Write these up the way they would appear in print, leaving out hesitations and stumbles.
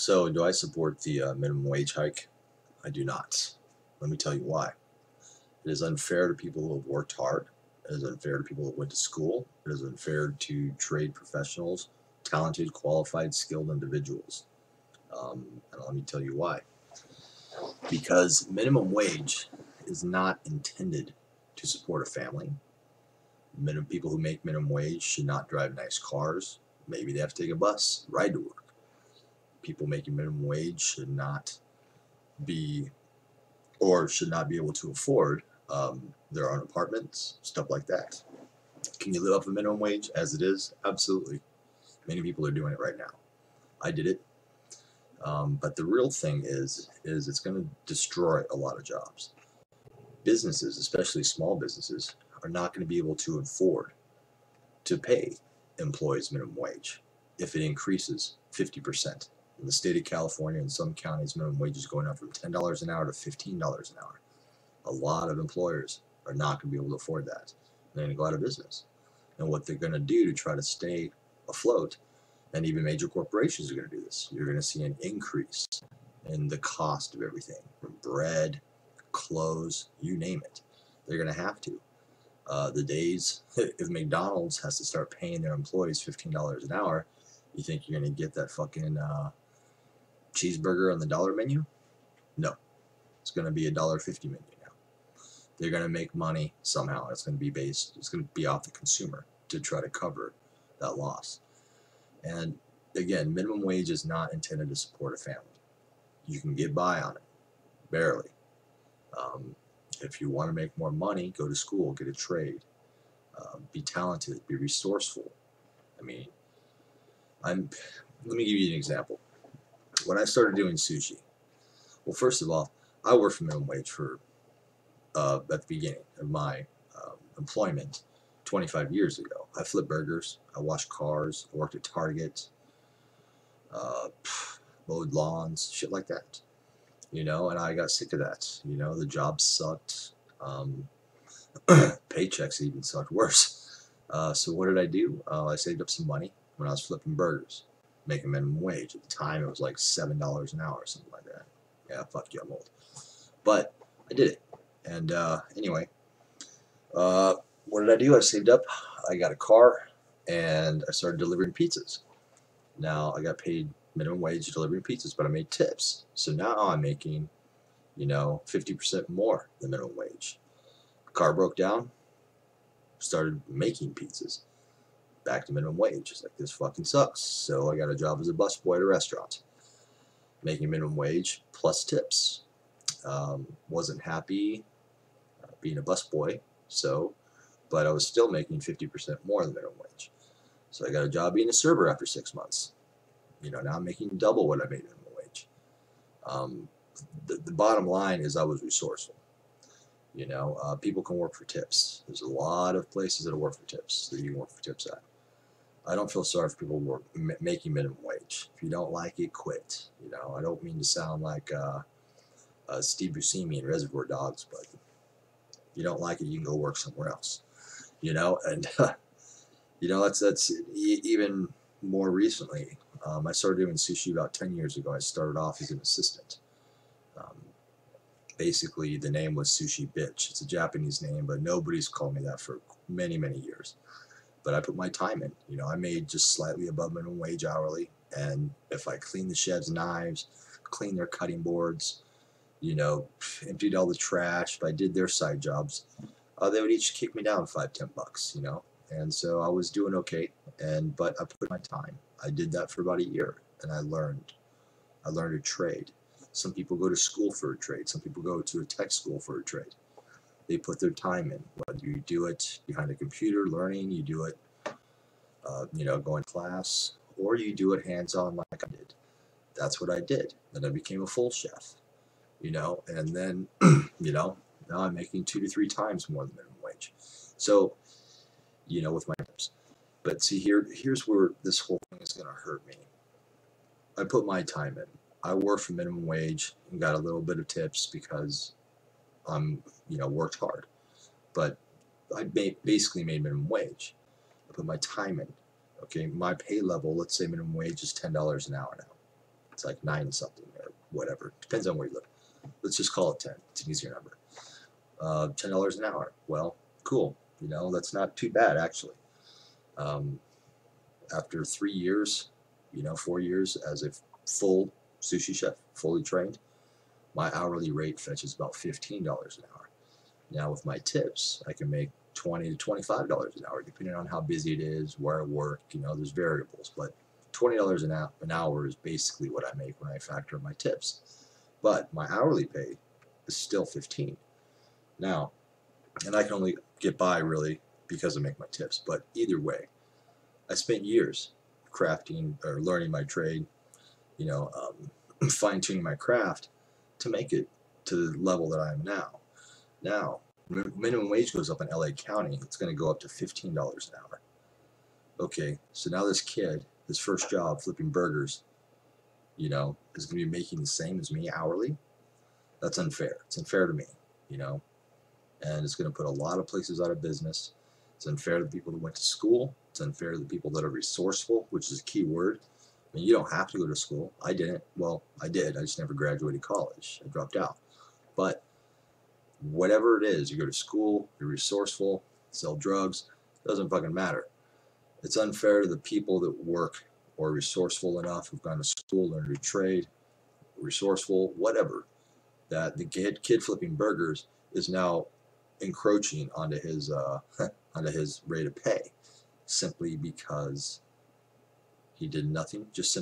So, do I support the minimum wage hike? I do not. Let me tell you why. It is unfair to people who have worked hard. It is unfair to people who went to school. It is unfair to trade professionals, talented, qualified, skilled individuals. And let me tell you why. Because minimum wage is not intended to support a family. People who make minimum wage should not drive nice cars. Maybe they have to take a bus, ride to work. People making minimum wage should not be able to afford their own apartments, stuff like that. Can you live off a minimum wage as it is? Absolutely. Many people are doing it right now. I did it. But the real thing is it's going to destroy a lot of jobs. Businesses, especially small businesses, are not going to be able to afford to pay employees minimum wage if it increases 50%. In the state of California, in some counties, minimum wage is going up from $10 an hour to $15 an hour. A lot of employers are not going to be able to afford that. They're going to go out of business. And what they're going to do to try to stay afloat, and even major corporations are going to do this, you're going to see an increase in the cost of everything, from bread, clothes, you name it. They're going to have to. The days, if McDonald's has to start paying their employees $15 an hour, you think you're going to get that fucking cheeseburger on the dollar menu? No. It's going to be $1.50 menu now. They're going to make money somehow. It's going to be off the consumer to try to cover that loss. And again, minimum wage is not intended to support a family. You can get by on it, barely. If you want to make more money, go to school, get a trade, be talented, be resourceful. I mean, let me give you an example. When I started doing sushi, well, first of all, I worked for minimum wage for at the beginning of my employment 25 years ago. I flipped burgers, I washed cars, I worked at Target, mowed lawns, shit like that. And I got sick of that. The job sucked. Paychecks even sucked worse. So what did I do? I saved up some money when I was flipping burgers, making minimum wage. At the time, it was like $7 an hour or something like that. Yeah, fuck you, I'm old. But I did it. And anyway, what did I do? I saved up. I got a car, and I started delivering pizzas. Now, I got paid minimum wage delivering pizzas, but I made tips. So now I'm making, 50% more than minimum wage. Car broke down, started making pizzas. Back to minimum wage. It's like, this fucking sucks. So I got a job as a busboy at a restaurant, making minimum wage plus tips. Wasn't happy being a busboy, but I was still making 50% more than minimum wage. So I got a job being a server after 6 months. Now I'm making double what I made minimum wage. The bottom line is I was resourceful. People can work for tips. There's a lot of places that work for tips that you can work for tips at. I don't feel sorry for people making minimum wage. If you don't like it, quit. I don't mean to sound like Steve Buscemi in Reservoir Dogs, but if you don't like it, you can go work somewhere else. And that's even more recently. I started doing sushi about 10 years ago. I started off as an assistant. Basically, the name was Sushi Bitch. It's a Japanese name, but nobody's called me that for many, many years. But I put my time in. I made just slightly above minimum wage hourly. And if I cleaned the chef's knives, cleaned their cutting boards, emptied all the trash, if I did their side jobs, they would each kick me down $5-10, And so I was doing okay. But I put my time. I did that for about a year, and I learned a trade. Some people go to school for a trade. Some people go to a tech school for a trade. They put their time in. Whether you do it behind a computer learning, you do it, going to class, or you do it hands-on like I did. That's what I did. Then I became a full chef, and then, now I'm making 2 to 3 times more than minimum wage. So, with my tips. But see, here's where this whole thing is going to hurt me. I put my time in. I worked for minimum wage and got a little bit of tips because I'm, worked hard. But I basically made minimum wage. I put my time in. Okay, my pay level, let's say minimum wage is $10 an hour now. It's like 9 something or whatever. Depends on where you live. Let's just call it 10. It's an easier number. $10 an hour. Well, cool. You know, that's not too bad actually. After 3 years, you know, 4 years as a full sushi chef, fully trained, my hourly rate fetches about $15 an hour. Now with my tips, I can make $20 to $25 an hour, depending on how busy it is, where I work. You know, there's variables, but $20 an hour is basically what I make when I factor in my tips. But my hourly pay is still 15. Now, and I can only get by really because I make my tips. But either way, I spent years crafting or learning my trade, you know, fine-tuning my craft to make it to the level that I am now. Now, minimum wage goes up in LA County. It's going to go up to $15 an hour. Okay, so now this kid, his first job flipping burgers, you know, is going to be making the same as me hourly. That's unfair. It's unfair to me, you know, and it's going to put a lot of places out of business. It's unfair to the people that went to school. It's unfair to the people that are resourceful, which is a key word. I mean, you don't have to go to school. I didn't. Well, I did. I just never graduated college. I dropped out. But whatever it is, you go to school, you're resourceful, sell drugs, doesn't fucking matter. It's unfair to the people that work or are resourceful enough, who've gone to school, learned a trade, resourceful, whatever, that the kid flipping burgers is now encroaching onto his onto his rate of pay simply because he did nothing, just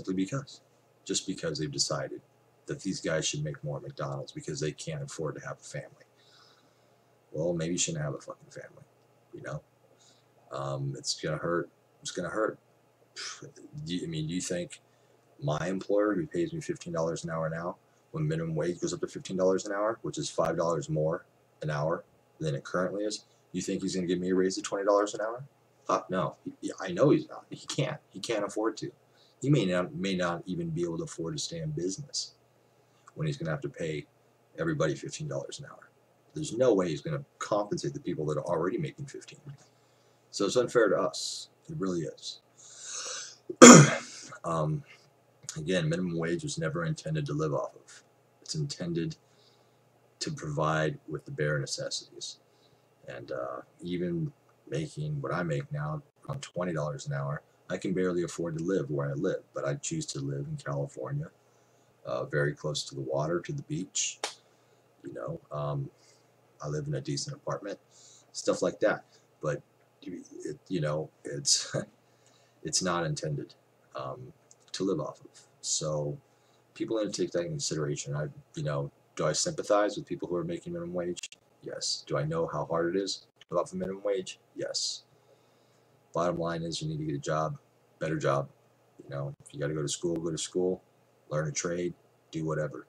because they've decided that these guys should make more at McDonald's because they can't afford to have a family. Well, maybe you shouldn't have a fucking family, you know. It's gonna hurt. It's gonna hurt. Do you think my employer, who pays me $15 an hour now, when minimum wage goes up to $15 an hour, which is $5 more an hour than it currently is, you think he's gonna give me a raise of $20 an hour? No, I know he's not. He can't. He can't afford to. He may not even be able to afford to stay in business when he's gonna have to pay everybody $15 an hour. There's no way he's going to compensate the people that are already making 15. So it's unfair to us. It really is. Again, minimum wage was never intended to live off of. It's intended to provide with the bare necessities. And even making what I make now, around $20 an hour, I can barely afford to live where I live. But I choose to live in California, very close to the water, to the beach. You know, I live in a decent apartment, stuff like that. But you know, it's it's not intended to live off of. So people need to take that into consideration. You know, do I sympathize with people who are making minimum wage? Yes. Do I know how hard it is to live off of minimum wage? Yes. Bottom line is, you need to get a job, better job. You know, if you got to go to school, learn a trade, do whatever.